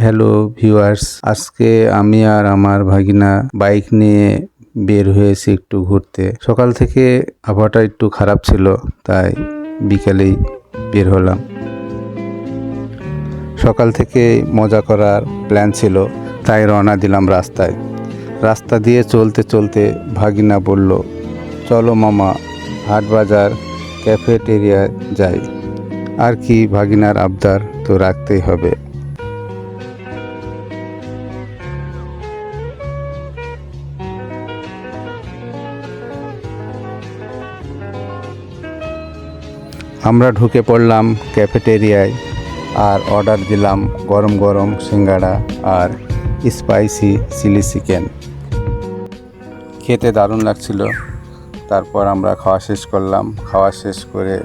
Hello viewers, আজকে আমি আর আমার ভাগিনা বাইক নিয়ে বের হয়েছি একটু ঘুরতে। সকাল থেকে আবহাওয়াটা একটু খারাপ ছিল, তাই বিকালেই বের হলাম। সকাল থেকে মজা করার প্ল্যান ছিল, তাই রওনা দিলাম রাস্তায়। রাস্তা দিয়ে চলতে চলতে ভাগিনা বলল, চলো মামা, হাট বাজার ক্যাফেটেরিয়ায় যাই। আর কি, ভাগিনার আবদার তো রাখতেই হবে। আমরা ঢুকে পড়লাম ক্যাফেটেরিয়ায় আর অর্ডার দিলাম গরম গরম সিঙ্গাড়া আর স্পাইসি চিলি চিকেন। খেতে দারুণ লাগছিল। তারপর আমরা খাওয়া শেষ করলাম। খাওয়া শেষ করে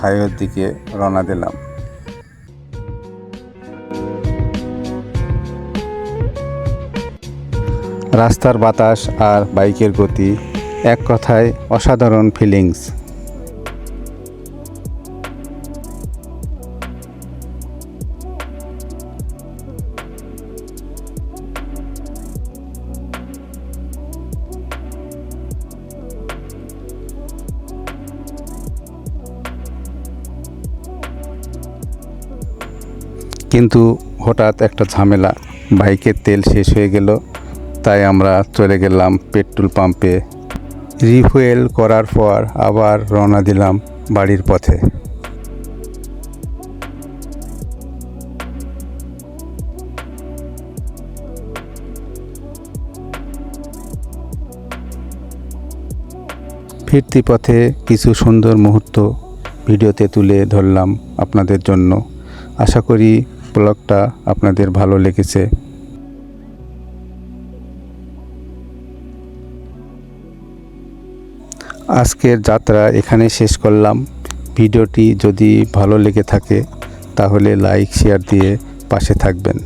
হাইওয়ের দিকে রওনা দিলাম। রাস্তার বাতাস আর বাইকের গতি, এক কথায় অসাধারণ ফিলিংস। কিন্তু হঠাৎ একটা ঝামেলা, বাইকের তেল শেষ হয়ে গেল। তাই আমরা চলে গেলাম পেট্রোল পাম্পে। রিফুয়েল করার পর আবার রওনা দিলাম বাড়ির পথে। ফিরতি পথে কিছু সুন্দর মুহূর্ত ভিডিওতে তুলে ধরলাম আপনাদের জন্য। আশা করি ব্লগটা আপনাদের ভালো লেগেছে। আজকের যাত্রা এখানে শেষ করলাম। ভিডিওটি যদি ভালো লেগে থাকে তাহলে লাইক শেয়ার দিয়ে পাশে থাকবেন।